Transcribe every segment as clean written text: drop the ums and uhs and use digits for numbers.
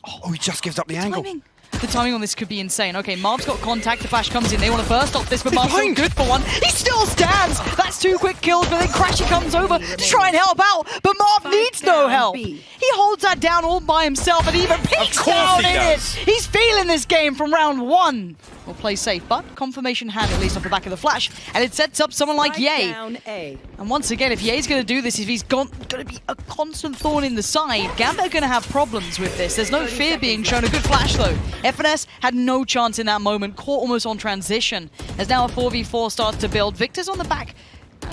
Oh, he just gives up the angle. The timing on this could be insane. Okay, Marv's got contact, the flash comes in, they want to burst off this, but Marv's still good for one. He still stands! That's 2 quick kills, but then Crashy comes over to try and help out, but Marv needs no help. He holds that down all by himself and even peeks down in it. He's feeling this game from round 1. We'll play safe, but confirmation hand at least off the back of the flash, and it sets up someone like Ye. And once again, if Ye's going to do this, if he's going to be a constant thorn in the side, GAMBIT are going to have problems with this. There's no fear being shown. A good flash though. FNS had no chance in that moment, caught almost on transition. As now a 4v4 starts to build. Victor's on the back,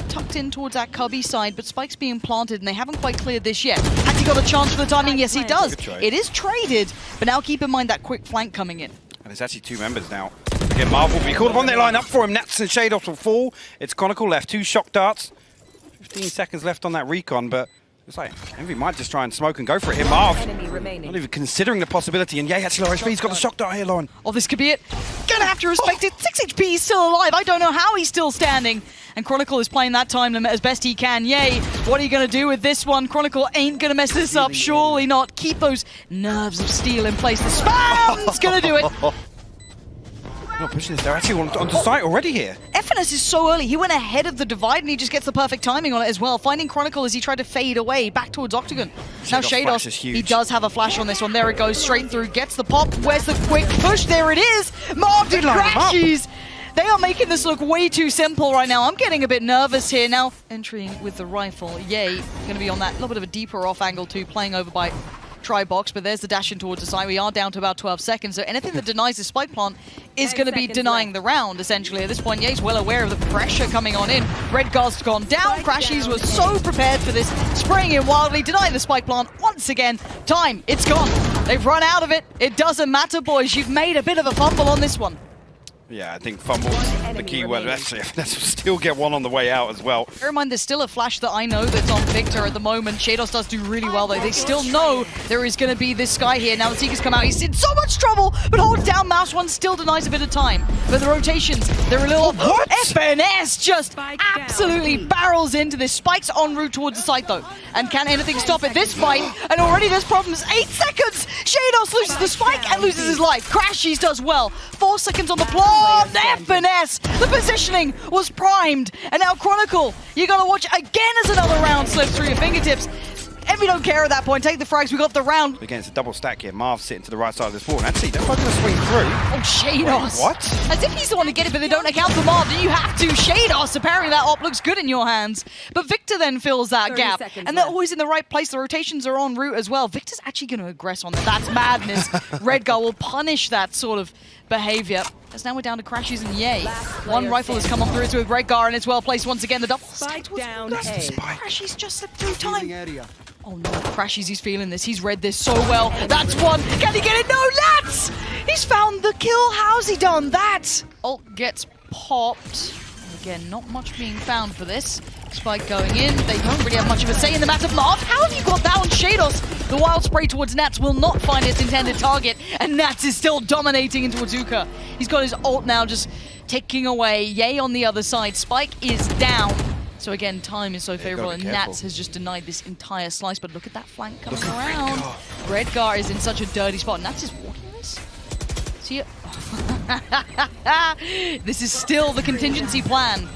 tucked in towards that cubby side, but Spike's being planted and they haven't quite cleared this yet. Has he got a chance for the timing? Yes, he does. It is traded, but now keep in mind that quick flank coming in. And there's actually 2 members now. Again, Marv will be called upon. They line up for him. Nats and Shadows will fall. It's Chronicle left. 2 shock darts. 15 seconds left on that recon, but it's like Envy might just try and smoke and go for it here. Marv, not even considering the possibility. And yeah, actually, low HP. He's got the shock dart here, Lauren. Oh, this could be it. Gonna have to respect it. 6 HP, he's still alive. I don't know how he's still standing. And Chronicle is playing that time limit as best he can. Yay, what are you going to do with this one? Chronicle ain't going to mess this up. Surely not. Keep those nerves of steel in place. The spam's going to do it. Not pushing this. They're actually onto site already here. FNS is so early. He went ahead of the divide and he just gets the perfect timing on it as well. Finding Chronicle as he tried to fade away back towards Octagon. Now Shados, he does have a flash on this one. There it goes, straight through. Gets the pop. Where's the quick push? There it is. Marv did crashes. They are making this look way too simple right now. I'm getting a bit nervous here. Now entering with the rifle. Yay, going to be on that little bit of a deeper off angle too, playing over by Tri-Box, but there's the dash in towards the side. We are down to about 12 seconds, so anything that denies the spike plant is going to be denying the round, essentially. At this point, Ye's well aware of the pressure coming on in. Redguard's gone down. Crashies was so prepared for this, spraying in wildly, denying the spike plant. Once again, time, it's gone. They've run out of it. It doesn't matter, boys. You've made a bit of a fumble on this one. Yeah, I think fumble's the key word. Actually, FNS will still get one on the way out as well. Bear in mind, there's still a flash that I know that's on Victor at the moment. Shados does do really well, though. They still know there is going to be this guy here. Now the Seeker's come out. He's in so much trouble, but holds down Mouse One, still denies a bit of time. But the rotations, they're a little... What? FNS just absolutely barrels into this. Spike's en route towards the site, though. And can anything stop it? This fight, and already there's problems. 8 seconds! Shados loses the spike and loses his life. Crashies does well. 4 seconds on the plot. FNS! The positioning was primed, and now Chronicle, you gotta watch again as another round slips through your fingertips. Envy don't care at that point. Take the frags, we got the round. Again, it's a double stack here. Marv sitting to the right side of this wall. And actually, they're both going to swing through. Oh, Shados. What? As if he's the one to get it, but they don't account for Marv. You have to. Shados, apparently that op looks good in your hands. But Victor then fills that gap. And they're always in the right place. The rotations are en route as well. Victor's actually going to aggress on that. That's madness. Redguard will punish that sort of behavior. As now we're down to Crashies and Ye. One rifle has come on through with Redguard, and it's well placed once again. The double stack was Crashies just slipped through time. Oh no, Crashies, he's feeling this. He's read this so well. That's one. Can he get it? No, Nats! He's found the kill. How's he done that? Ult gets popped. Again, not much being found for this. Spike going in. They don't really have much of a say in the matter. Marv, how have you got that on Shados? The wild spray towards Nats will not find its intended target, and Nats is still dominating into Azuka. He's got his ult now just ticking away. Ye on the other side. Spike is down. So again, time is so favorable, and Nats has just denied this entire slice. But look at that flank coming around. Redguard is in such a dirty spot. Nats is walking this. See it? This is still the contingency plan.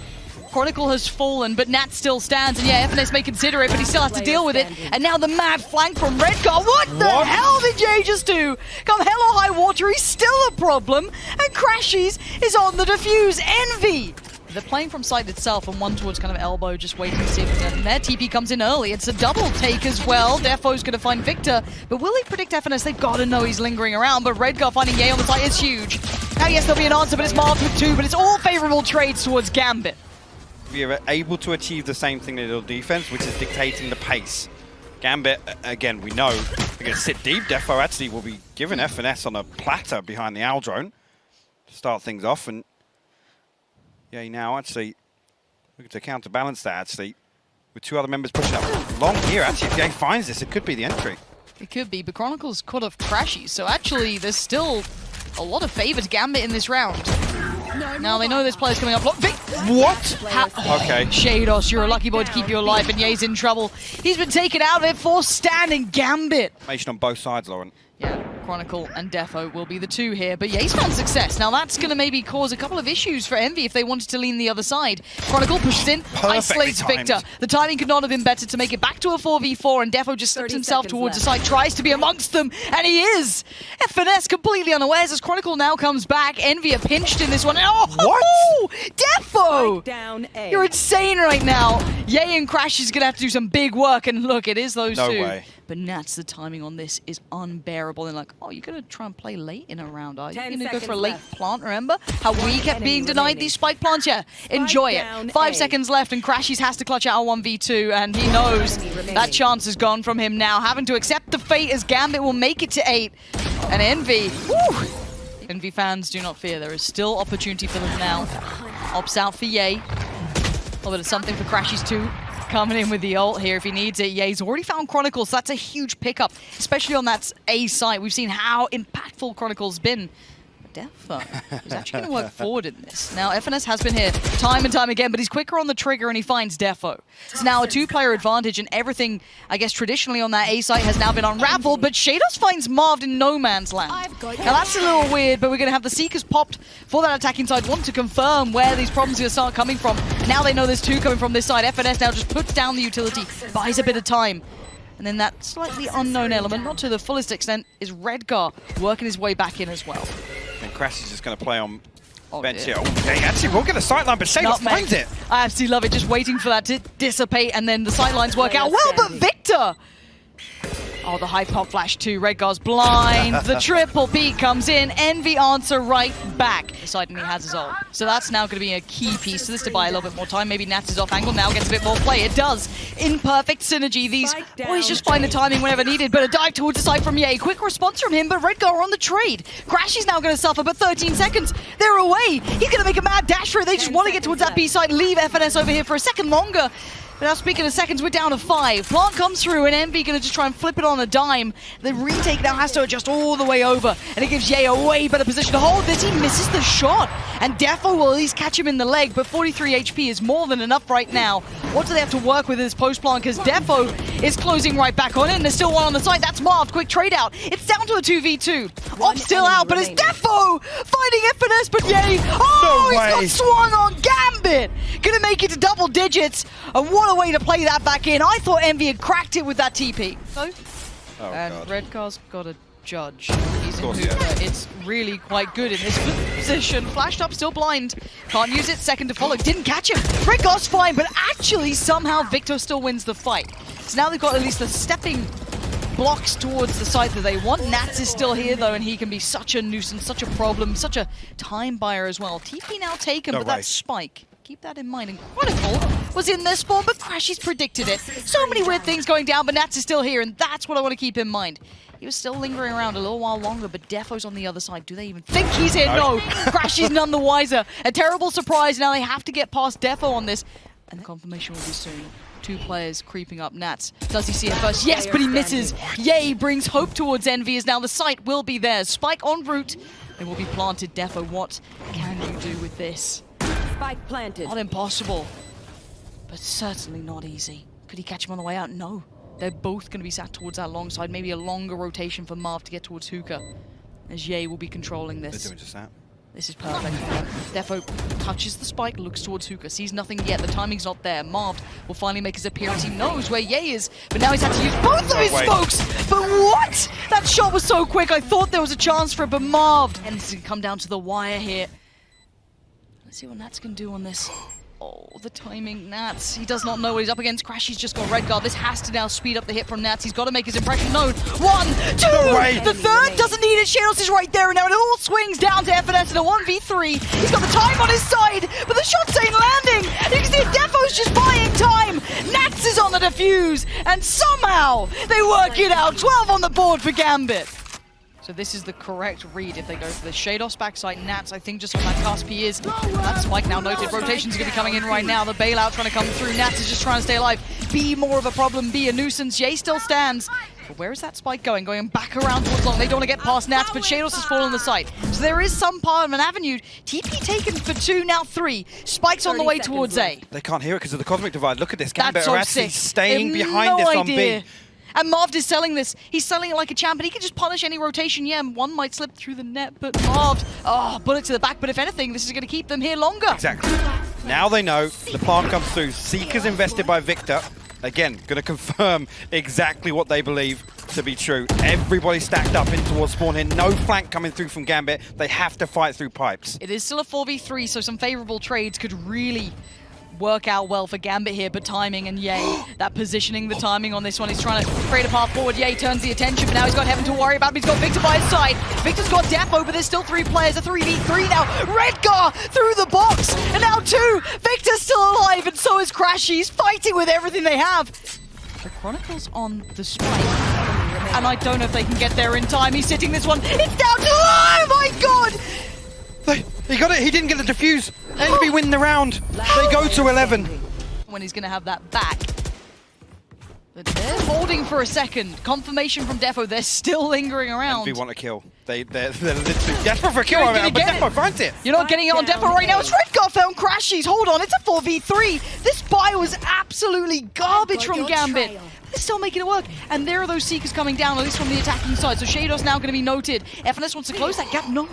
Chronicle has fallen, but Nat still stands, and yeah, FNS may consider it, but he still has to deal with it. And now the mad flank from Redguard. What the hell did Jay just do? Come hell or high water, he's still a problem, and Crashies is on the defuse. Envy! They're playing from side itself, and one towards kind of elbow, just waiting to see if their TP comes in early. It's a double take as well. Defo's going to find Victor, but will he predict FNS? They've got to know he's lingering around, but Redguard finding Ye on the side is huge. Now, yes, there'll be an answer, but it's Marv with 2, but it's all favorable trades towards GAMBIT. We are able to achieve the same thing they do on defense, which is dictating the pace. GAMBIT, again, we know they're going to sit deep. Defo actually will be giving FNS on a platter behind the Owl drone to start things off. And yeah, now actually looking to counterbalance that actually with 2 other members pushing up long here. Actually, if Ye finds this, it could be the entry. It could be, but Chronicle's caught off Crashies, so actually there's still a lot of favor to GAMBIT in this round. Now they know this player's coming up. Look, What? Okay. Shados, you're a lucky boy to keep you alive, and Ye's in trouble. He's been taken out of it for standing Gambit. Information on both sides, Lauren. Yeah, Chronicle and Defo will be the two here, but Ye's found success. Now that's going to maybe cause a couple of issues for Envy if they wanted to lean the other side. Chronicle pushes in, isolates Victor. The timing could not have been better to make it back to a 4v4, and Defo just slips himself towards the side, tries to be amongst them, and he is! Finesse completely unawares as Chronicle now comes back. Envy are pinched in this one. Oh! What? Defo! Down A. You're insane right now. Ye and Crash is going to have to do some big work, and look, it is those two. No way. But Nats, the timing on this is unbearable. And like, oh, you're going to try and play late in a round, are you? You're going to go for a late plant, remember? How we kept being denied these spike plants? Yeah, enjoy it. 5 seconds left, and Crashies has to clutch out a 1v2, and he knows that chance is gone from him now, having to accept the fate as Gambit will make it to 8. And Envy, woo! Envy fans, do not fear. There is still opportunity for them now. Opts out for Ye. A little bit of something for Crashies too. Coming in with the ult here if he needs it. Ye's already found Chronicles, so that's a huge pickup, especially on that A site. We've seen how impactful Chronicles been. Defo is actually going to work forward in this. Now, FNS has been here time and time again, but he's quicker on the trigger and he finds Defo. It's now a two-player advantage, and everything, I guess, traditionally on that A site has now been unraveled, but Shados finds Marved in no man's land. Now, that's a little weird, but we're going to have the Seekers popped for that attacking side. Want to confirm where these problems are going to start coming from. Now they know there's two coming from this side. FNS now just puts down the utility, buys a bit of time. And then that slightly unknown element, not to the fullest extent, is Redgar working his way back in as well. And Crash is just going to play on bench dear. here. Oh, they actually will get a sightline, but Shadow finds it. I absolutely love it, just waiting for that to dissipate, and then the sightlines work out well, but Victor! Oh, the high pop flash too. Redgar's blind. The triple P comes in. Envy answer right back. Deciding he has his ult. So that's now going to be a key piece to this to buy a little bit more time. Maybe Nats is off angle now, gets a bit more play. It does. In perfect synergy. These boys just find the timing whenever needed. But a dive towards the side from Ye. Quick response from him, but Redgar on the trade. Crash is now going to suffer, but 13 seconds. They're away. He's going to make a mad dash for it. They just want to get towards that B side. Leave FNS over here for a second longer. But now, speaking of seconds, we're down to 5. Plant comes through, and Envy going to just try and flip it on a dime. The retake now has to adjust all the way over, and it gives Ye a way better position to hold this. He misses the shot, and Defo will at least catch him in the leg, but 43 HP is more than enough right now. What do they have to work with in this post-plant? Because Defo is closing right back on it, and there's still one on the side. That's Marved. Quick trade out. It's down to a 2v2. Op still out, but it's Defo finding FNS, but Ye. Oh, No he's got swung on Gambit. Gonna make it to double digits, and what a way to play that back in. I thought Envy had cracked it with that TP. And Redgar's got a judge. He's in Hooper. It's really quite good in this position. Flashed up, still blind. Can't use it. Second to follow. Didn't catch him. Redgar's fine, but actually somehow Victor still wins the fight. So now they've got at least the stepping blocks towards the side that they want. Nats is still here though, and he can be such a nuisance, such a problem, such a time buyer as well. TP now taken, but that spike. Keep that in mind. And Chronicle was in this spawn, but Crashies predicted it. So many weird things going down, but Nats is still here, and that's what I want to keep in mind. He was still lingering around a little while longer, but Defo's on the other side. Do they even think he's here? No. Crashies none the wiser. A terrible surprise. Now they have to get past Defo on this, and the confirmation will be soon. 2 players creeping up. Nats, does he see it first? Yes, but he misses. Ye brings hope towards Envy, as now the site will be theirs. Spike en route. They will be planted. Defo, what can you do with this? Spike planted. Not impossible, but certainly not easy. Could he catch him on the way out? No. They're both going to be sat towards that long side. Maybe a longer rotation for Marv to get towards Hookah, as Ye will be controlling this. They're doing just that. This is perfect. Defo touches the spike, looks towards Hookah, sees nothing yet. The timing's not there. Marv will finally make his appearance. He knows where Ye is, but now he's had to use both of his smokes. But what? That shot was so quick. I thought there was a chance for it, but Marv. And it's going to come down to the wire here. Let's see what Nats can do on this. Oh, the timing, Nats. He does not know what he's up against. Crashy's just got Redgar. This has to now speed up the hit from Nats. He's got to make his impression known. 1, 2! The third doesn't need it. Shados is right there, and now it all swings down to FNS in a 1v3. He's got the time on his side, but the shots ain't landing. You can see Defo's just buying time. Nats is on the defuse, and somehow they work it out. 12 on the board for Gambit. So this is the correct read if they go for the Shados backside. Nats, I think, just on that cusp he is. That spike now noted. Rotations are going to be coming in right now. The bailout trying to come through. Nats is just trying to stay alive. be more of a problem, be a nuisance. Jay still stands. But where is that spike going? Going back around towards long. They don't want to get past Nats, but Shados has fallen on the site. So there is some part of an avenue. TP taken for 2, now 3. Spike's on the way towards A. They can't hear it because of the Cosmic Divide. Look at this. Gambit so are actually sick. staying behind this on B. And Marv is selling this. He's selling it like a champ, and he can just punish any rotation. Yeah, one might slip through the net, but Marv, bullet to the back. But if anything, this is going to keep them here longer. Exactly. Now they know the plan comes through. Seeker's invested by Victor. Again, going to confirm exactly what they believe to be true. Everybody stacked up in towards spawn here. No flank coming through from Gambit. They have to fight through pipes. It is still a 4v3, so some favorable trades could really work out well for Gambit here, but timing and Ye, that positioning, the timing on this one, he's trying to create a path forward. Ye turns the attention, but now he's got Heaven to worry about, but he's got Victor by his side. Victor's got Defo, but there's still 3 players, a 3v3 now. Redgar through the box, and now 2. Victor's still alive, and so is Crashy. He's fighting with everything they have. The Chronicles on the spike, and I don't know if they can get there in time. He's sitting this one, it's down to, oh my god! He got it, he didn't get the defuse. Envy win the round. They go to 11. When he's going to have that back. But they're holding for a second. Confirmation from Defo, they're still lingering around. Envy want a kill. They're literally desperate for a kill right now, but Defo finds it. You're not getting it on Defo right now. It's Redgar found Crashies. Hold on, it's a 4v3. This buy was absolutely garbage from Gambit. They're still making it work. And there are those Seekers coming down, at least from the attacking side. So Shadows now going to be noted. FNS wants to close that gap. No,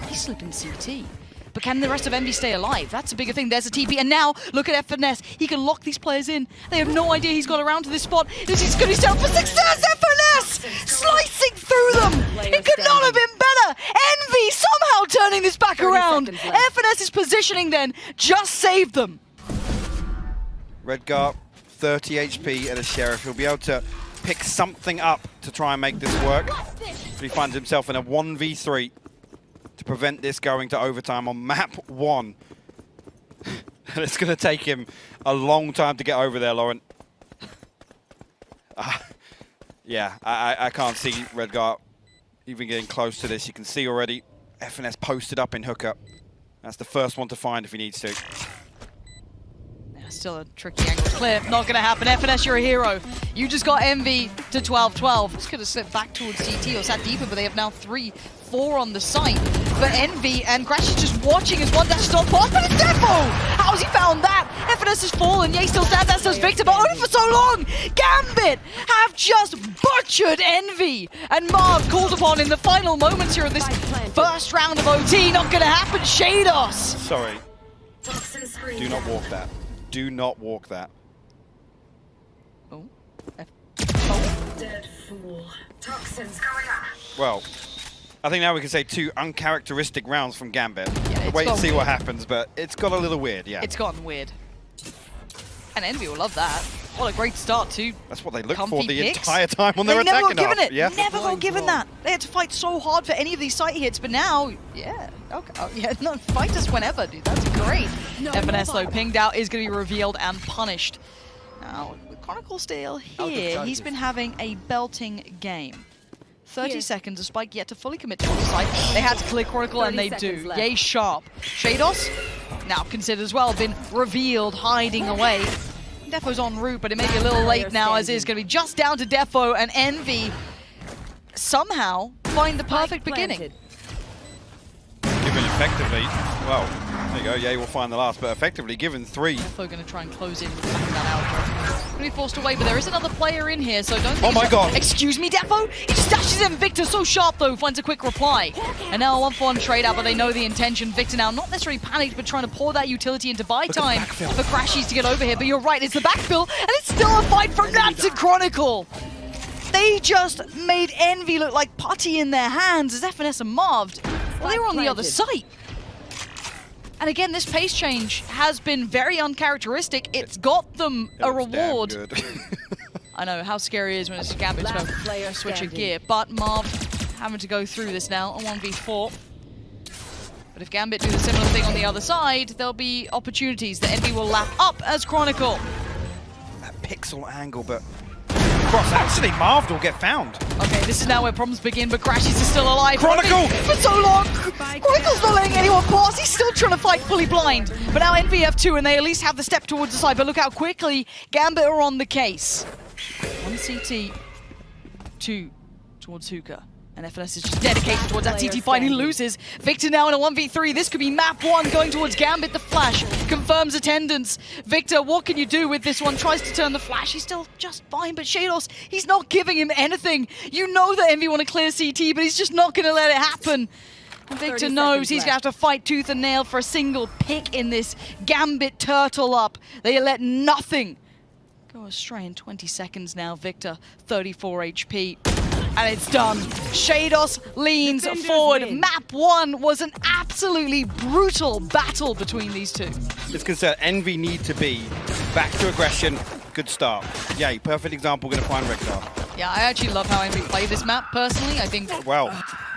he's slipping CT. But can the rest of Envy stay alive? That's a bigger thing. There's a TP, and now look at FNS. He can lock these players in. They have no idea he's got around to this spot. He's going to set up for success. FNS slicing through them. It could not have been better. Envy somehow turning this back around. FNS's positioning then just saved them. Redgar, 30 HP and a Sheriff. He'll be able to pick something up to try and make this work. But he finds himself in a 1v3. To prevent this going to overtime on map 1. And it's going to take him a long time to get over there, Lauren. Yeah, I can't see Redgar even getting close to this. You can see already FNS posted up in hookup. That's the first one to find if he needs to. Still a tricky angle to clear. Not going to happen. FNS, you're a hero. You just got Envy to 12-12. Just could have slipped back towards CT or sat deeper, but they have now 3-4 on the site. But Envy and Crash is just watching as one dash is not past, but it's Defo! How's he found that? FNS has fallen. Ye still stands, as does Victor, but only for so long! Gambit have just butchered Envy! And Marv called upon in the final moments here of this first round of OT. Not going to happen. Shados! Sorry. Do not walk that. Do not walk that. Oh. Dead fool. Toxins going up. Well, I think now we can say 2 uncharacteristic rounds from Gambit. Yeah, wait and see what happens, but it's got a little weird, yeah. It's gotten weird. And Envy will love that. What a great start too. That's what they look for the picks. entire time when they're attacking. Never got given it. Yeah. Never got given that. They had to fight so hard for any of these site hits, but now, yeah, okay, yeah, no, fight us whenever, dude. That's great. FNS though pinged out is going to be revealed and punished. Now, with Chronicle still here, he's been having a belting game. 30 seconds, a Spike yet to fully commit to the site. They had to clear Chronicle and they do. Left. Yay sharp. Shados, now considered as well, been revealed, hiding away. Defo's en route, but it may be a little late now, as it is going to be just down to Defo, and Envy somehow find the perfect beginning. Given effectively, well, there you go, Ye will find the last, but effectively given 3. Defo going to try and close in with the back of that outro. Going to be forced away, but there is another player in here, so don't think oh my god! Excuse me, Defo? He just dashes in. Victor, so sharp though, finds a quick reply. And now a 1-for-1 trade out, but they know the intention. Victor now not necessarily panicked, but trying to pour that utility into buy time for Crashies to get over here. But you're right, it's the backfill, and it's still a fight from Nats and Chronicle. They just made Envy look like putty in their hands as FNS and Marved. Well, they were on the other side. And again, this pace change has been very uncharacteristic. It's got them a reward. I know how scary it is when it's Gambit to switch a gear, but Marv having to go through this now, a 1v4. But if Gambit do the similar thing on the other side, there'll be opportunities that Envy will lap up as Chronicle. That pixel angle, but across. Actually, Marv will get found. Okay, this is now where problems begin, but Crashies is still alive. Chronicle! For so long! Chronicle's not letting anyone pass. He's still trying to fight fully blind. But now Envy have 2, and they at least have the step towards the side. But look how quickly GAMBIT are on the case. 1 CT, 2 towards Hookah. And FNS is just dedicated towards that CT fight. He loses. Victor now in a 1v3. This could be map 1 going towards GAMBIT. The flash confirms attendance. Victor, what can you do with this one? Tries to turn the flash. He's still just fine. But Shados, he's not giving him anything. You know that Envy want to clear CT, but he's just not going to let it happen. And Victor knows he's going to have to fight tooth and nail for a single pick in this GAMBIT turtle up. They let nothing go astray in 20 seconds now. Victor, 34 HP. And it's done. Shados leans forward. Map 1 was an absolutely brutal battle between these two. It's concerned. Envy need to be back to aggression. Good start. Yeah, perfect example. Going to find Rek'Sar. Yeah, I actually love how Envy play this map, personally. I think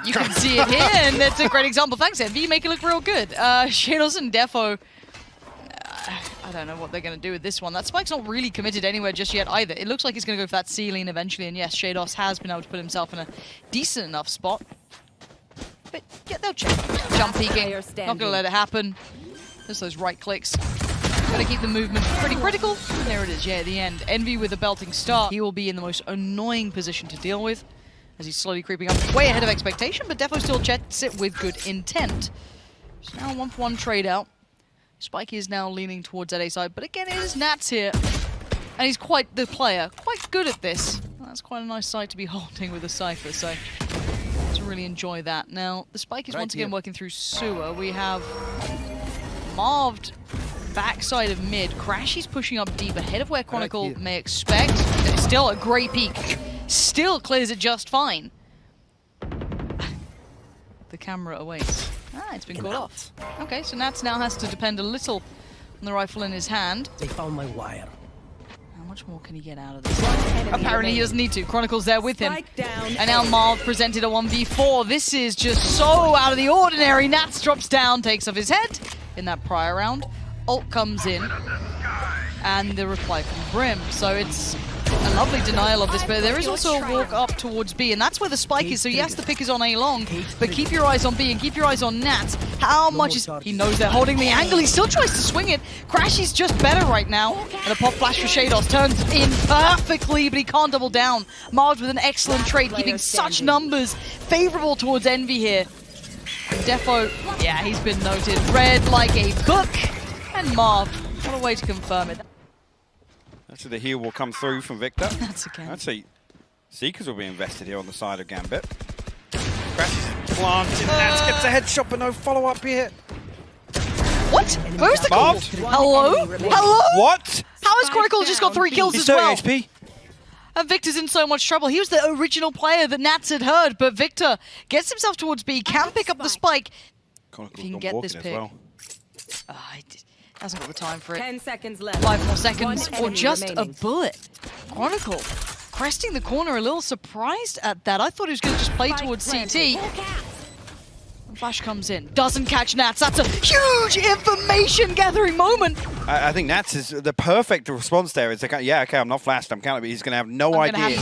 you can see it here, and it's a great example. Thanks, Envy. You make it look real good. Shados and Defo, I don't know what they're going to do with this one. That spike's not really committed anywhere just yet either. It looks like he's going to go for that ceiling eventually. And yes, Shados has been able to put himself in a decent enough spot. But yeah, they'll jump peeking. Not going to let it happen. Just those right clicks. Got to keep the movement pretty critical. And there it is, yeah, at the end. Envy with a belting start. He will be in the most annoying position to deal with as he's slowly creeping up way ahead of expectation. But Defo still checks it with good intent. So now 1-for-1 trade out. Spike is now leaning towards that A side, but again, it is Nats here. And he's quite the player, quite good at this. That's quite a nice sight to be holding with a Cypher, so let's really enjoy that. Now, the Spike is once again working through sewer. We have Marved backside of mid. Crashy's pushing up deep ahead of where Chronicle may expect. It's still a great peek. Still clears it just fine. The camera awaits. Ah, it's been caught off. Okay, so Nats now has to depend a little on the rifle in his hand. They found my wire. How much more can he get out of this? Apparently he doesn't need to. Chronicle's there with him. And now Marv presented a 1v4. This is just so out of the ordinary. Nats drops down, takes off his head in that prior round. Ult comes in. And the reply from Brim. So it's a lovely denial of this, but there is also a walk up towards B, and that's where the spike is. So yes, the pick is on A long, but keep your eyes on B and keep your eyes on Nats. How much is... He knows they're holding the angle. He still tries to swing it. Crashy's just better right now. And a pop flash for Shados turns in perfectly, but he can't double down. Marv with an excellent trade, keeping such numbers favorable towards Envy here. Defo, yeah, he's been noted. Read like a book. And Marv, what a way to confirm it. Actually, the heal will come through from Victor. That's okay. Actually, Seekers will be invested here on the side of GAMBIT. Crash planted. Nats gets a headshot, but no follow-up here. What? Where's the call? Hello? Hello? What? How has Chronicle just got 3 kills as well? 30 HP. And Victor's in so much trouble. He was the original player that Nats had heard, but Victor gets himself towards B, can pick up the spike. If he can get this pick. Well. Hasn't got the time for it. 10 seconds left. 5 more seconds, or just a bullet. Chronicle cresting the corner, a little surprised at that. I thought he was going to just play towards CT. And Flash comes in, doesn't catch Nats. That's a huge information gathering moment. I think Nats is the perfect response there. It's like, yeah, okay, I'm not flashed, I'm counting, but he's going to have no idea.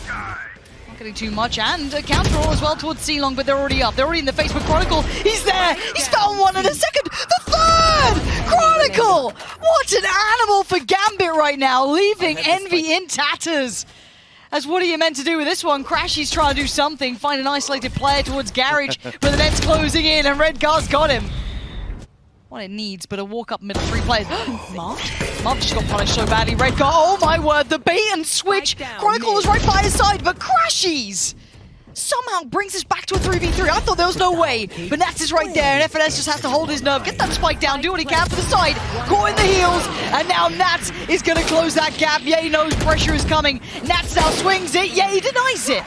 Not getting too much, and a counter roll as well towards C-Long, but they're already up. They're already in the face with Chronicle. He's there! He's found one in a second! The third! Chronicle! What an animal for GAMBIT right now, leaving Envy in tatters. As what are you meant to do with this one? Crashy's trying to do something, find an isolated player towards Garage, but the net's closing in, and Redgar's got him. What it needs, but a walk up middle 3 players. Marv just got punished so badly. Redgar, oh my word, the bait and switch. Chronicle was right by his side, but Crashies somehow brings us back to a 3v3. I thought there was no way, but Nats is right there, and FNS just has to hold his nerve, get that spike down, do what he can for the side, caught in the heels, and now Nats is going to close that gap. Ye knows pressure is coming. Nats now swings it. Ye denies it.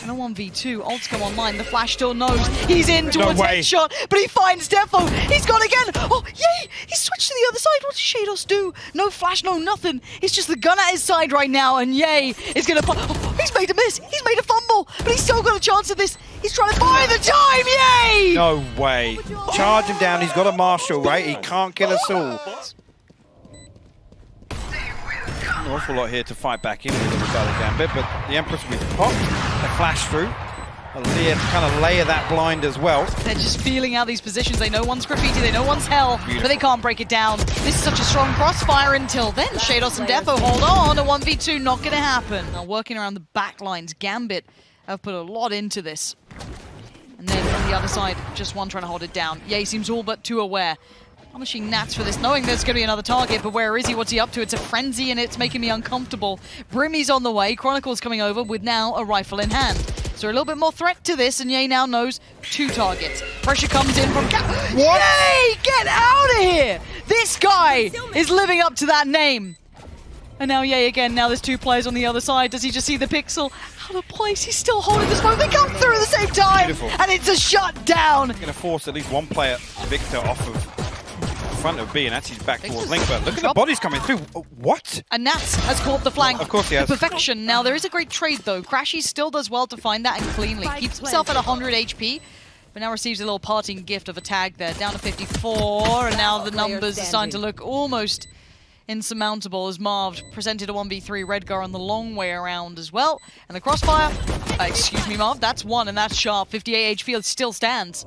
And a 1v2, ults come online, the Flash still knows he's in towards headshot, but he finds Defo, he's gone again, oh yay, he switched to the other side. What does Shados do? No Flash, no nothing, it's just the gun at his side right now, and Ye is gonna, he's made a miss, he's made a fumble, but he's still got a chance at this, he's trying to buy the time, Ye! No way, charge him down, he's got a marshal, right? He can't kill us all. An awful lot here to fight back in with. by the Gambit, but the Empress will be popped. They flash through. Aaliyah to kind of layer that blind as well. They're just feeling out these positions. They know one's graffiti, they know one's hell, but they can't break it down. This is such a strong crossfire until then. Shados and Defo hold on. A 1v2 not going to happen. Now working around the back lines, Gambit have put a lot into this. And then from the other side, just one trying to hold it down. Ye seems all but too aware. Punishing Nats for this, knowing there's going to be another target, but where is he? What's he up to? It's a frenzy and it's making me uncomfortable. Brimmy's on the way. Chronicle's coming over with now a rifle in hand. So a little bit more threat to this, and Ye now knows 2 targets. Pressure comes in from What? Ye! Get out of here! This guy is living up to that name. And now Ye again, now there's 2 players on the other side. Does he just see the pixel? Out of place, he's still holding the smoke. They come through at the same time! Beautiful. And it's a shutdown! Going to force at least one player, Victor, off of front of B, and actually back towards Link, but look at the bodies coming through. What? And Nats has caught the flank. Of course he has. To perfection. Now, there is a great trade, though. Crashy still does well to find that and cleanly. Keeps himself at 100 HP, but now receives a little parting gift of a tag there. Down to 54, and now the numbers are starting to look almost insurmountable as Marv presented a 1v3 Redgar on the long way around as well. And the crossfire, excuse me, Marv, that's 1, and that's sharp. 58 HP, it still stands.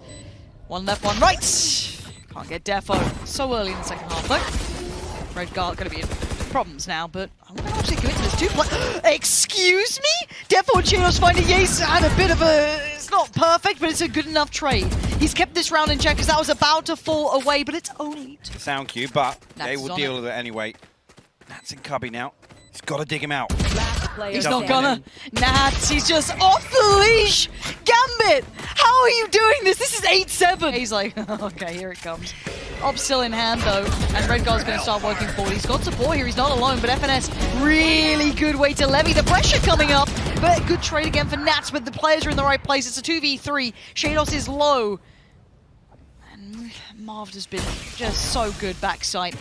1 left, 1 right. Can't get Defo so early in the second half, though. Redgar going to be in problems now, but I'm going to actually commit to this 2 play. Excuse me? Defo and Shados finding Yace had a bit of a... It's not perfect, but it's a good enough trade. He's kept this round in check because that was about to fall away, but it's only... Sound cue, but Nats they will deal with it anyway. Nats in Cubby now. He's got to dig him out. He's not gonna. Nats, he's just off the leash. Gambit, how are you doing this? This is 8-7. He's like, okay, here it comes. Op still in hand though, and Redgar's gonna start working forward. He's got support here, he's not alone, but FNS, really good way to levy the pressure coming up. But a good trade again for Nats, but the players are in the right place. It's a 2v3. Shados is low. And Marv has been just so good backside.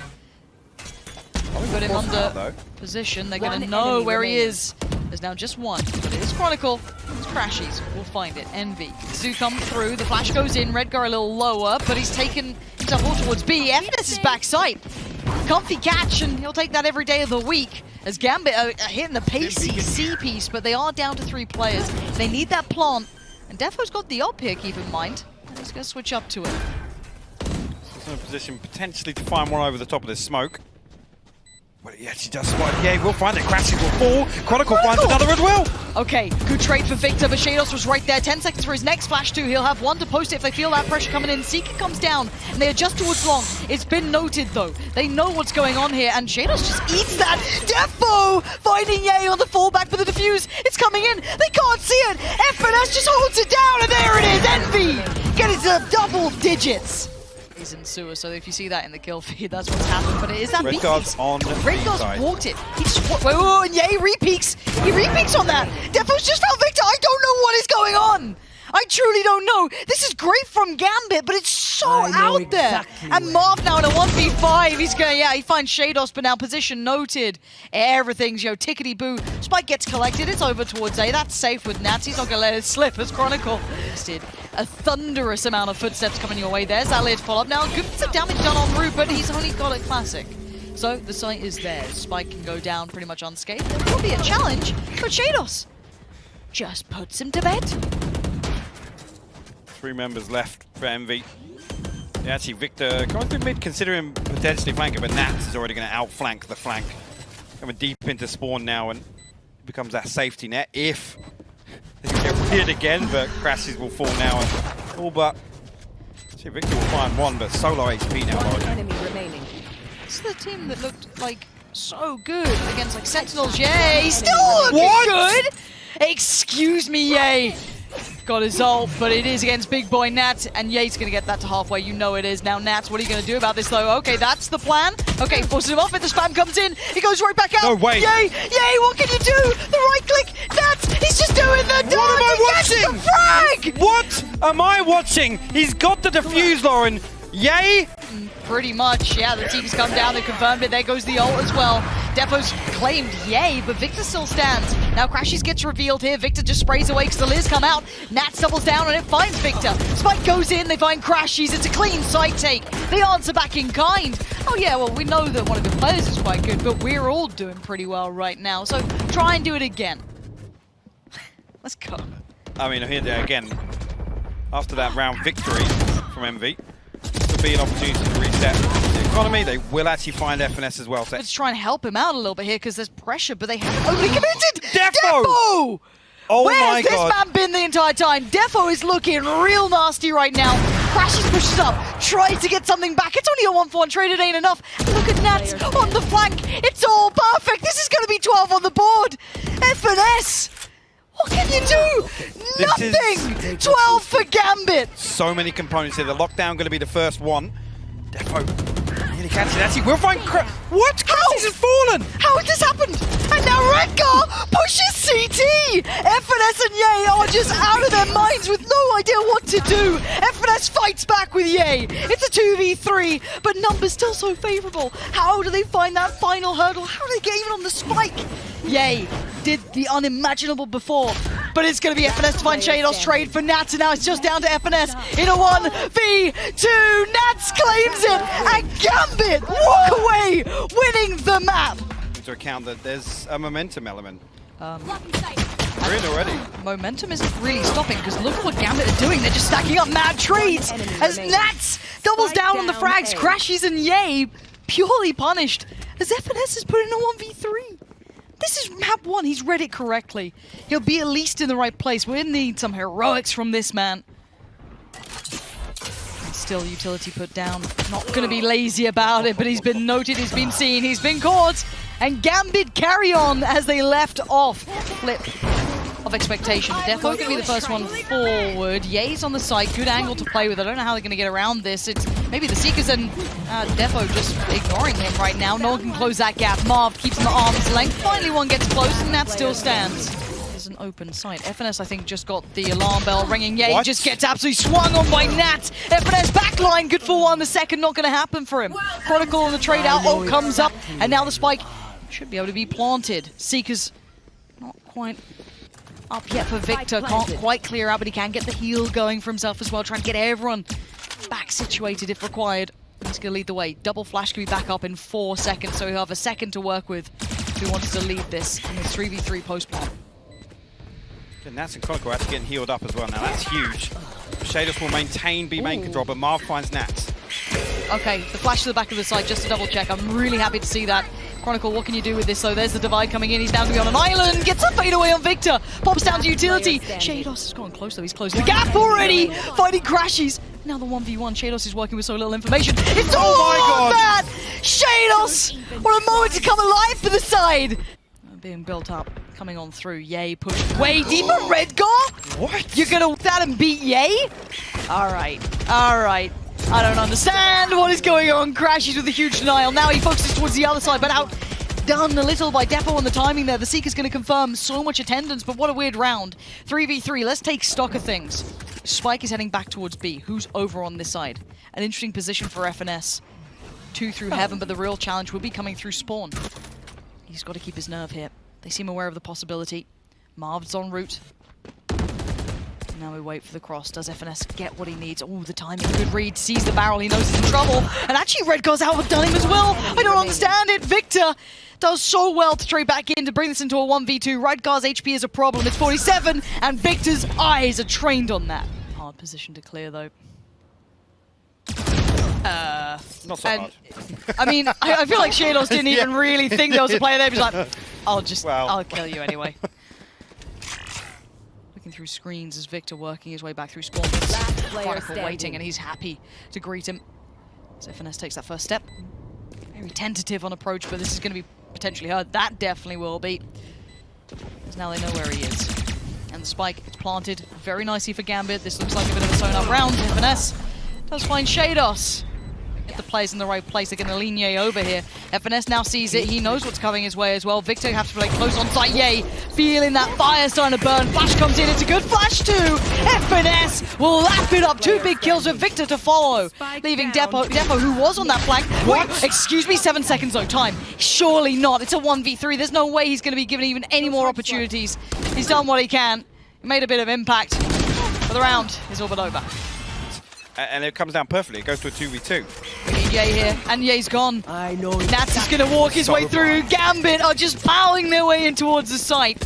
We got him under position. They're going to know where he is. There's now just 1. But it is Chronicle. It's Crashies. We'll find it. Envy. Zoo comes through. The flash goes in. Redgar a little lower, but he's taken himself all towards B. FNS is backside. Comfy catch, and he'll take that every day of the week. As Gambit are hitting the pacey C piece, but they are down to 3 players. They need that plant. And Defo's got the op here, keep in mind. And he's going to switch up to it. He's in a position potentially to find one over the top of this smoke. But yeah, she does spot. Yeah, we'll find it. Crashes will fall. Chronicle finds another as well. Okay, good trade for Victor, but Shados was right there. 10 seconds for his next flash too. He'll have 1 to post it if they feel that pressure coming in. Seeker comes down, and they adjust towards long. It's been noted though. They know what's going on here, and Shados just eats that. Defo finding Ye on the fallback for the defuse. It's coming in. They can't see it. FNS just holds it down, and there it is. Envy getting to double digits. Is in sewer, so if you see that in the kill feed, that's what's happened. But it is that Redgar's on the Redgar's walked it. He just and Ye repeaks. He repeaks on that. Defo's just found Victor. I don't know what is going on. I truly don't know. This is great from Gambit, but it's so out there. And Marv now in a 1v5. He's going, yeah, he finds Shados, but now position noted. Everything's, tickety-boo. Spike gets collected. It's over towards A. That's safe with Nats. He's not going to let it slip as Chronicle. A thunderous amount of footsteps coming your way. There's Aliyah's follow-up. Now, good bits of damage done en route, but he's only got a classic. So the site is there. Spike can go down pretty much unscathed. There will be a challenge, but Shados just puts him to bed. 3 members left for Envy. Yeah, actually, Victor going through mid, considering potentially flanking, but Nats is already going to outflank the flank. Coming deep into spawn now, and it becomes that safety net if they can get weird again, but Crashes will fall now. And all but see, Victor will find 1, but so low HP now. Enemy remaining. This is the team that looked like so good against like Sentinels. Yay, still looking good. Excuse me, Yay. Got his ult, but it is against big boy Nats, and Ye's gonna get that to halfway. You know it is. Now Nats, what are you gonna do about this though? Okay, that's the plan. Okay, forces him off, and the spam comes in. He goes right back out. No way. Yay, what can you do? The right click. Nats, he's just doing the dog. What am I watching? The frag. What am I watching? He's got the defuse, Lauren. Yay! Pretty much, yeah. The team's come down, they confirmed it. There goes the ult as well. Defo's claimed yay, but Victor still stands. Now Crashies gets revealed here. Victor just sprays away because the Liz come out. Nats doubles down and it finds Victor. Spike goes in, they find Crashies. It's a clean side take. They answer back in kind. Oh yeah, well, we know that one of the players is quite good, but we're all doing pretty well right now. So try and do it again. Let's go. I mean, here again, after that round victory from MV, this will be an opportunity to reset the economy. They will actually find FNS as well. So let's try and help him out a little bit here because there's pressure, but they haven't only committed! Defo! Oh Where's my God. this man been the entire time? Defo is looking real nasty right now. Crashies pushes up, tries to get something back. It's only a 1-for-1 trade, it ain't enough. Look at Nats on the flank. It's all perfect. This is going to be 12 on the board. FNS! What can you do? Nothing! 12 for GAMBIT! So many components here. The lockdown going to be the first one. Defo nearly catches it. Actually, we'll find what? Crashies has fallen! How has this happened? And now Redgar pushes CT! FNS and Ye are just out of their minds with no idea what to do. FNS fights back with Ye. It's a 2v3, but numbers still so favorable. How do they find that final hurdle? How do they get even on the spike? Ye did the unimaginable before, but it's going to be FNS to find Shados. Trade for Nats, and now it's just down to FNS in a 1v2. Nats claims it, and GAMBIT walk away, winning the map. To account that there's a momentum element. We're in already. Momentum isn't really stopping because look at what GAMBIT are doing. They're just stacking up mad trades as Nats doubles down on the frags. Crashies and Ye purely punished as FNS is put in a 1v3. This is map 1. He's read it correctly. He'll be at least in the right place. We need some heroics from this man. Still utility put down. Not going to be lazy about it, but he's been noted, he's been seen, he's been caught. And GAMBIT carry on as they left off. Flip of expectation. Defo going to be the first one forward. Ye's on the side. Good angle to play with. I don't know how they're going to get around this. It's maybe the Seekers and Defo just ignoring him right now. No one can close that gap. Marv keeps him at arm's length. Finally one gets close and that still stands. There's an open site. FNS, I think, just got the alarm bell ringing. Ye just gets absolutely swung on by Nat. FNS backline. Good for 1. The second not going to happen for him. Chronicle on the trade out. Ult comes up. And now the spike should be able to be planted. Seekers not quite up yet for Victor. Can't quite clear out, but he can get the heal going for himself as well. Trying to get everyone back situated if required. He's going to lead the way. Double flash can be back up in 4 seconds, so he'll have a second to work with if he wants to lead this in the 3v3 post-plant. Nats and Chronicle are actually getting healed up as well now. That's huge. Shados will maintain B main control, but Marv finds Nats. Okay, the flash to the back of the side just to double check. I'm really happy to see that. Chronicle, what can you do with this? So there's the divide coming in. He's now going to be on an island. Gets a fade away on Victor. Pops down to utility. Shados has gone close though. He's closed the gap already. Fighting Crashies. Now the 1v1. Shados is working with so little information. It's all on that. Shados. What a moment to come alive for the side. Being built up. Coming on through. Ye pushed way deeper. Redgar? What? You're going to that and beat Ye? All right. All right. I don't understand what is going on. Crashes with a huge denial. Now he focuses towards the other side, but outdone a little by Defo on the timing there. The Seeker's going to confirm so much attendance, but what a weird round. 3v3, let's take stock of things. Spike is heading back towards B. Who's over on this side? An interesting position for FNS. 2 through heaven, but the real challenge will be coming through spawn. He's got to keep his nerve here. They seem aware of the possibility. Marv's en route. Now we wait for the cross. Does FNS get what he needs? Oh, the timing. Good read. Sees the barrel. He knows he's in trouble. And actually, Redgar's outdone him as well. I don't understand it. Victor does so well to trade back in to bring this into a 1v2. Redgar's HP is a problem. It's 47, and Victor's eyes are trained on that. Hard position to clear, though. Not so hard. I mean, I feel like Shados didn't even really think there was a player there. He's like, I'll kill you anyway. Through screens as Victor working his way back through spawn. Chronicle waiting, and he's happy to greet him. So FNS takes that first step. Very tentative on approach, but this is going to be potentially hard. That definitely will be. Because now they know where he is. And the spike is planted very nicely for GAMBIT. This looks like a bit of a sewn up round. FNS does find Shados. Get the players in the right place. They're going to lean Ye over here. FNS now sees it. He knows what's coming his way as well. Victor has to play close on site. Ye feeling that fire starting to burn. Flash comes in. It's a good flash too. FNS will lap it up. 2 big kills with Victor to follow. Leaving Defo, who was on that flank. Wait, excuse me, 7 seconds though. Time. Surely not. It's a 1v3. There's no way he's going to be given even any more opportunities. He's done what he can. He made a bit of impact. But the round is all but over. And it comes down perfectly. It goes to a 2v2. We need Ye here, and Ye's gone. I know. Nats is going to walk his way through. Gambit are just plowing their way in towards the site.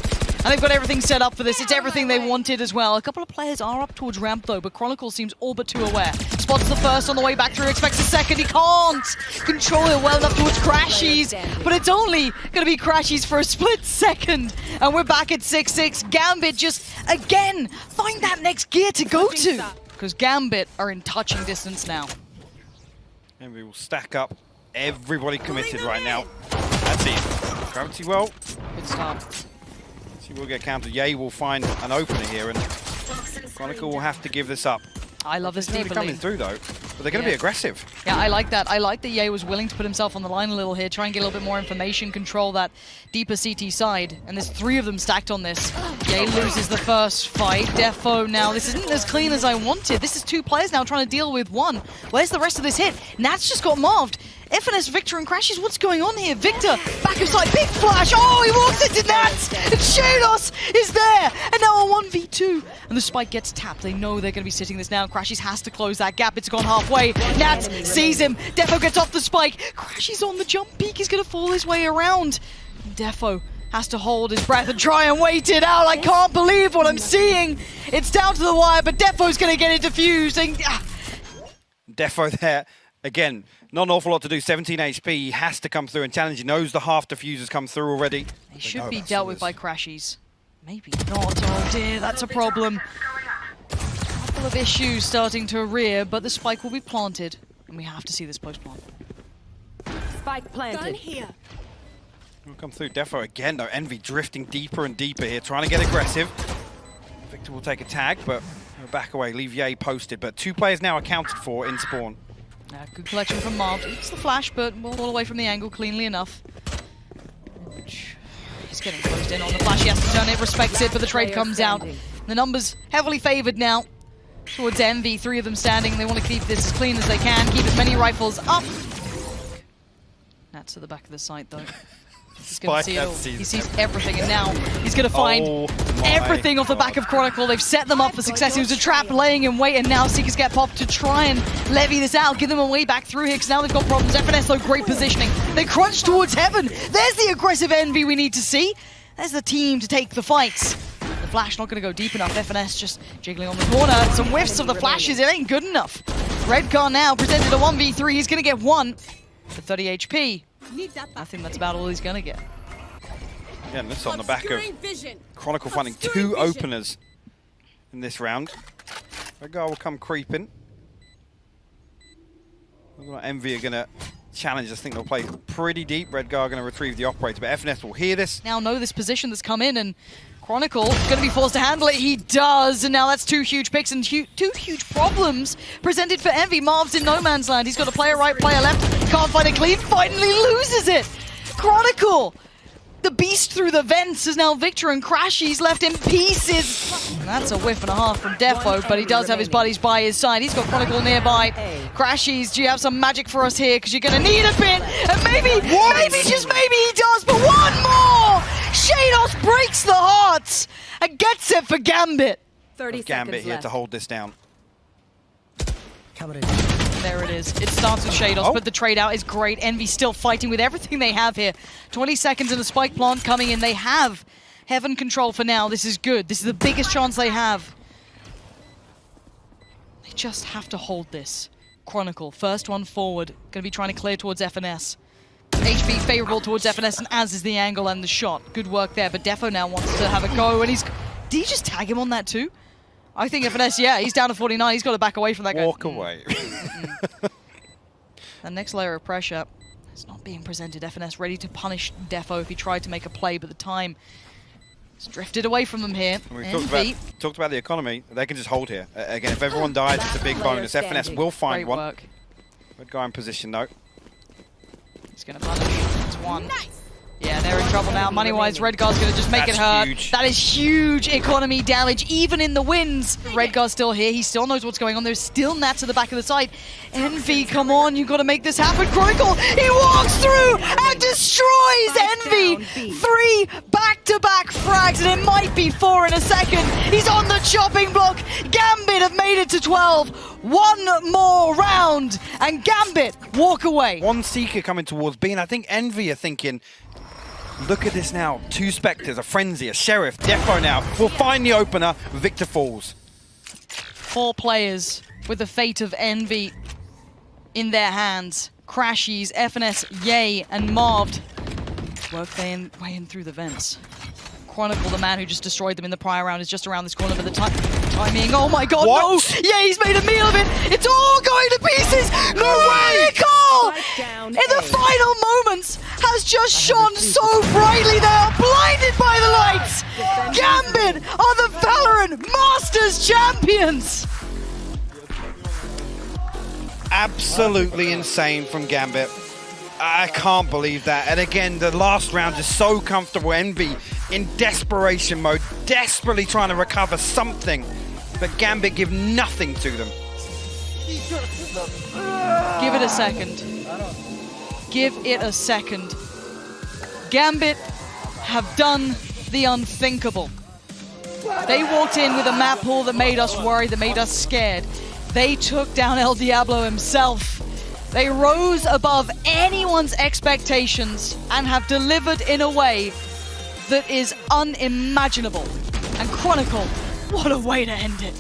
And they've got everything set up for this. It's everything they wanted as well. A couple of players are up towards ramp though, but Chronicle seems all but too aware. Spots the first on the way back through, expects a second. He can't control it well enough towards Crashies, but it's only going to be Crashies for a split second. And we're back at 6-6. Gambit just, again, find that next gear to go to. Because Gambit are in touching distance now. And we will stack up. Everybody committed right now. That's it. Gravity well. Good start. She will get countered. Ye will find an opener here, and Chronicle will have to give this up. I love this They're deeper coming lane. through though, but they're going to be aggressive. Yeah, I like that. I like that Ye was willing to put himself on the line a little here, try and get a little bit more information, control that deeper CT side. And there's 3 of them stacked on this. Ye loses the first fight. Defo now, this isn't as clean as I wanted. This is 2 players now trying to deal with 1. Where's the rest of this hit? Nats just got marved. FNS, Victor, and Crashies, what's going on here? Victor, back of sight, big flash. Oh, he walks into Nats, and Shados is there. And now a 1v2. And the spike gets tapped. They know they're going to be sitting this now. Crashies has to close that gap. It's gone halfway. Nats sees him. Defo gets off the spike. Crashies on the jump peak. He's going to fall his way around. Defo has to hold his breath and try and wait it out. I can't believe what I'm seeing. It's down to the wire, but Defo's going to get it defused. And, Defo there. Again, not an awful lot to do. 17 HP. He has to come through and challenge. He knows the half diffuser's come through already. He should be dealt with by Crashies. Maybe not. Oh dear, that's a problem. A couple of issues starting to rear, but the spike will be planted. And we have to see this post plant. Spike planted. Gun here. We'll come through. Defo again though. Envy drifting deeper and deeper here, trying to get aggressive. Victor will take a tag, but he'll back away. Leave Ye posted. But 2 players now accounted for in spawn. Good collection from Marv. It's the flash, but all away from the angle cleanly enough. He's getting closed in on the flash. He has to turn it, respects it, but the trade comes out. The numbers heavily favored now towards Envy. 3 of them standing. They want to keep this as clean as they can, keep as many rifles up. Nats at the back of the site, though. He's gonna see it all. He sees everything, and now he's going to find everything off the back of Chronicle. They've set them up for success. It was a trap laying in wait, and now Seekers get popped to try and levy this out, give them a way back through here, because now they've got problems. FNS, though, great positioning. They crunch towards heaven. There's the aggressive Envy we need to see. There's the team to take the fights. The flash not going to go deep enough. FNS just jiggling on the corner. Some whiffs of the flashes. It ain't good enough. Redcar now presented a 1v3. He's going to get 1 for 30 HP. I think that's about all he's going to get. Again, this on the back of Chronicle finding 2 openers in this round. Redgar will come creeping. Envy are going to challenge. I think they'll play pretty deep. Redgar going to retrieve the operator, but FNS will hear this. Now know this position that's come in, and Chronicle going to be forced to handle it. He does, and now that's 2 huge picks and 2 huge problems presented for Envy. Marv's in no man's land. He's got a player right, player left. Can't find a clean. Finally loses it. Chronicle, the beast through the vents, is now Victor, and Crashies left in pieces. And that's a whiff and a half from Defo, but he does have his buddies by his side. He's got Chronicle nearby. Crashies, do you have some magic for us here? Because you're going to need a bit. And maybe, just maybe he does, but 1 more! Shados breaks the hearts and gets it for Gambit. 30 Gambit seconds here left. to hold this down. There it is. It starts with Shados, but the trade out is great. Envy still fighting with everything they have here. 20 seconds and a spike plant coming in. They have heaven control for now. This is good. This is the biggest chance they have. They just have to hold this. Chronicle, first one forward. Going to be trying to clear towards FNS. HP favorable towards FNS, and as is the angle and the shot. Good work there, but Defo now wants to have a go, and he's... Did he just tag him on that too? I think FNS, yeah, he's down to 49. He's got to back away from that guy. Walk away. The next layer of pressure is not being presented. FNS ready to punish Defo if he tried to make a play, but the time has drifted away from them here. We talked about the economy. They can just hold here. Again, if everyone dies, it's a big bonus. FNS will find Great one. work. Red guy in position though. He's going to punish. That's one. Yeah, they're in trouble now. Money-wise, Redgar's going to just make it hurt. Huge. That is huge economy damage, even in the wins. Redgar's still here. He still knows what's going on. There's still Nats at the back of the site. Envy, come on. You've got to make this happen. Chronicle, he walks through and destroys Envy. 3 back-to-back frags, and it might be 4 in a second. He's on the chopping block. Gambit have made it to 12. One more round, and Gambit walk away. One Seeker coming towards B, and I think Envy are thinking, look at this now. 2 Spectres, a Frenzy, a Sheriff, Defo now. We'll find the opener. Victor falls. 4 players with the fate of Envy in their hands. Crashies, FNS, Yay, and Marved work their way in through the vents. Chronicle, the man who just destroyed them in the prior round, is just around this corner for the timing. Oh my god, What? no! Yeah, he's made a meal of it! It's all going to pieces! Miracle! In the final moments, has just shone so brightly. They are blinded by the lights! Gambit are the Valorant Masters champions! Absolutely insane from Gambit. I can't believe that. And again, the last round is so comfortable. Envy in desperation mode, desperately trying to recover something. But Gambit give nothing to them. Give it a second. Give it a second. Gambit have done the unthinkable. They walked in with a map pool that made us worried, that made us scared. They took down El Diablo himself. They rose above anyone's expectations and have delivered in a way that is unimaginable. And Chronicle, what a way to end it.